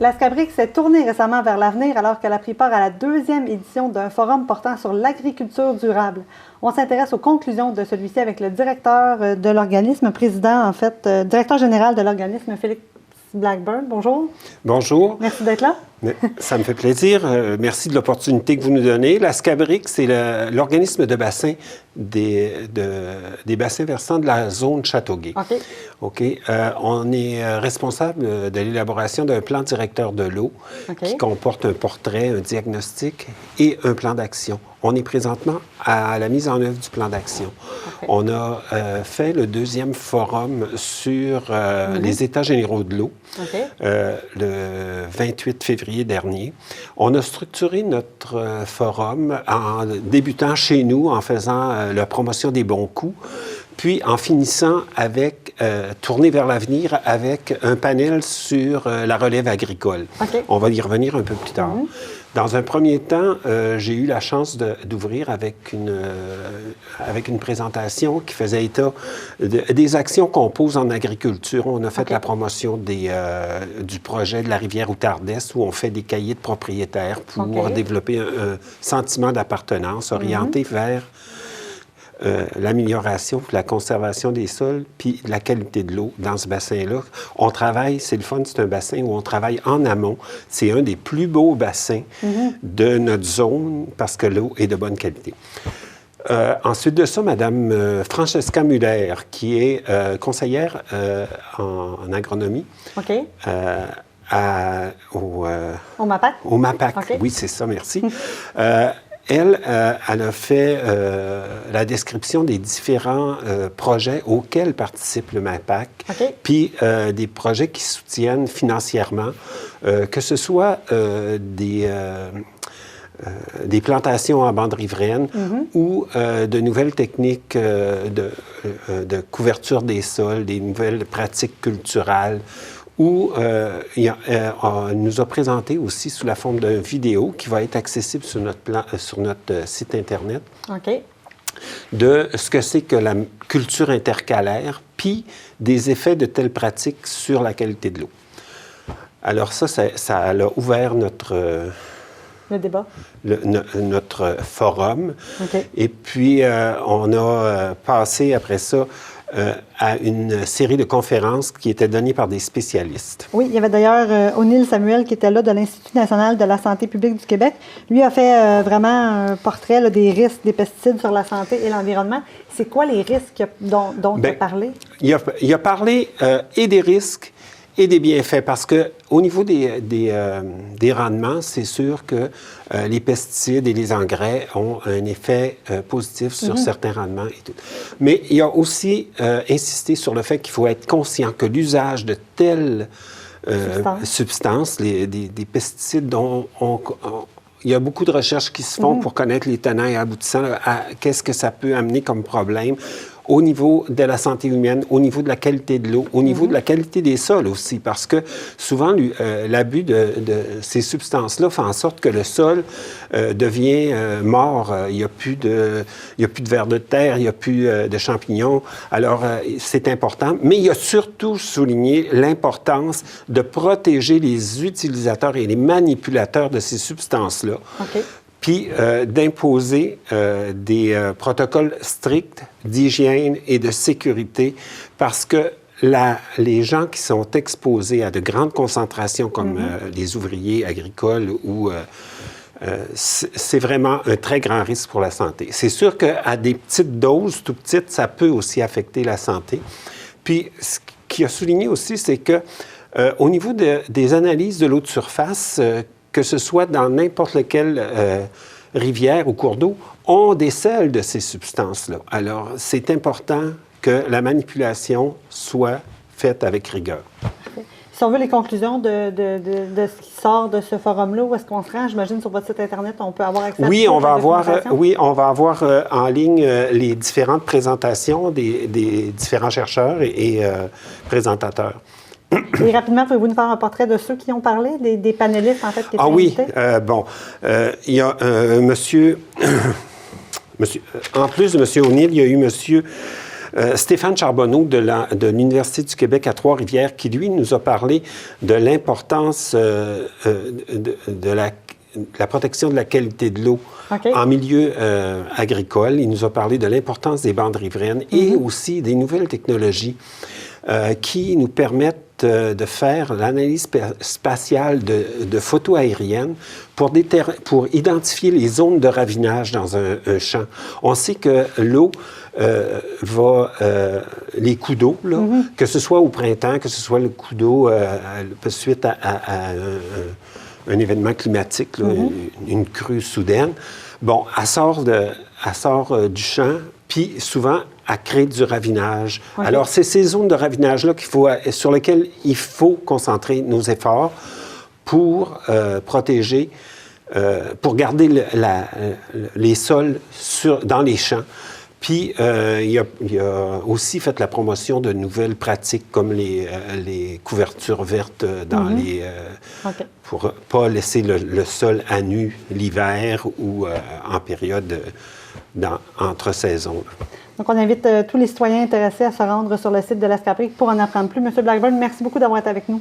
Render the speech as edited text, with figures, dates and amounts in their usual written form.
La SCABRIC s'est tournée récemment vers l'avenir alors qu'elle a pris part à la 2e édition d'un forum portant sur l'agriculture durable. On s'intéresse aux conclusions de celui-ci avec le directeur de l'organisme, directeur général de l'organisme, Félix Blackburn. Bonjour. Bonjour. Merci d'être là. Ça me fait plaisir. Merci de l'opportunité que vous nous donnez. La SCABRIC, c'est l'organisme de bassin des bassins versants de la zone Châteauguay. OK. On est responsable de l'élaboration d'un plan directeur de l'eau qui comporte un portrait, un diagnostic et un plan d'action. On est présentement à la mise en œuvre du plan d'action. On a fait le 2e forum sur les états généraux de l'eau le 28 février dernier. On a structuré notre forum en débutant chez nous, en faisant la promotion des bons coups, puis en finissant avec tourner vers l'avenir avec un panel sur la relève agricole. On va y revenir un peu plus tard. Dans un premier temps, j'ai eu la chance d'ouvrir avec une présentation qui faisait état des actions qu'on pose en agriculture. On a fait la promotion du projet de la rivière Outardès où on fait des cahiers de propriétaires pour développer un sentiment d'appartenance orienté vers l'amélioration, la conservation des sols, puis la qualité de l'eau dans ce bassin-là. On travaille, c'est le fun, c'est un bassin où on travaille en amont. C'est un des plus beaux bassins de notre zone parce que l'eau est de bonne qualité. Ensuite de ça, Mme Francesca Muller, qui est conseillère en agronomie au MAPAC. Au MAPAC, oui, c'est ça, merci. Elle a fait la description des différents projets auxquels participe le MAPAC, puis des projets qui soutiennent financièrement, que ce soit des plantations en bande riveraine ou de nouvelles techniques de couverture des sols, des nouvelles pratiques culturales, où on nous a présenté aussi sous la forme d'une vidéo qui va être accessible sur notre site Internet de ce que c'est que la culture intercalaire, puis des effets de telles pratiques sur la qualité de l'eau. Alors ça a ouvert notre... Le débat. Notre forum. Et puis, on a passé après ça à une série de conférences qui étaient données par des spécialistes. Oui, il y avait d'ailleurs O'Neill Samuel qui était là de l'Institut national de la santé publique du Québec. Lui a fait vraiment un portrait des risques des pesticides sur la santé et l'environnement. C'est quoi les risques dont il a parlé? Il a parlé et des risques et des bienfaits, parce qu'au niveau des rendements, c'est sûr que les pesticides et les engrais ont un effet positif sur certains rendements et tout. Mais il a aussi insisté sur le fait qu'il faut être conscient que l'usage de telles substances, des pesticides dont il y a beaucoup de recherches qui se font pour connaître les tenants et aboutissants à qu'est-ce que ça peut amener comme problème au niveau de la santé humaine, au niveau de la qualité de l'eau, au niveau de la qualité des sols aussi, parce que souvent, l'abus de ces substances-là fait en sorte que le sol devient mort. Il n'y a plus de vers de terre, il n'y a plus de champignons. Alors, c'est important. Mais il a surtout souligné l'importance de protéger les utilisateurs et les manipulateurs de ces substances-là. Puis d'imposer des protocoles stricts d'hygiène et de sécurité, parce que les gens qui sont exposés à de grandes concentrations, comme les ouvriers agricoles, c'est vraiment un très grand risque pour la santé. C'est sûr qu'à des petites doses, tout petites, ça peut aussi affecter la santé. Puis ce qu'il a souligné aussi, c'est que au niveau des analyses de l'eau de surface, que ce soit dans n'importe laquelle rivière ou cours d'eau, on décèle de ces substances-là. Alors, c'est important que la manipulation soit faite avec rigueur. Si on veut les conclusions de ce qui sort de ce forum-là, où est-ce qu'on se rend? J'imagine sur votre site Internet, on peut avoir accès à on va avoir en ligne les différentes présentations des différents chercheurs et présentateurs. Et rapidement, pouvez-vous nous faire un portrait de ceux qui ont parlé, des panélistes, en fait, qui étaient invités? Il y a monsieur... en plus de M. O'Neill, il y a eu M. Stéphane Charbonneau de l'Université du Québec à Trois-Rivières, qui, lui, nous a parlé de l'importance de la protection de la qualité de l'eau en milieu agricole. Il nous a parlé de l'importance des bandes riveraines et aussi des nouvelles technologies qui nous permettent de faire l'analyse spatiale de photos aériennes pour identifier les zones de ravinage dans un champ. On sait que l'eau les coups d'eau, que ce soit au printemps, que ce soit le coup d'eau suite à un événement climatique, là, une crue soudaine, bon, elle sort du champ, puis souvent, elle crée du ravinage. Okay. Alors, c'est ces zones de ravinage-là sur lesquelles il faut concentrer nos efforts pour protéger, pour garder les sols dans les champs. Puis, il a aussi fait la promotion de nouvelles pratiques comme les couvertures vertes dans pour ne pas laisser le sol à nu l'hiver ou en période entre saisons. Donc, on invite tous les citoyens intéressés à se rendre sur le site de l'Escaprik pour en apprendre plus. Monsieur Blackburn, merci beaucoup d'avoir été avec nous.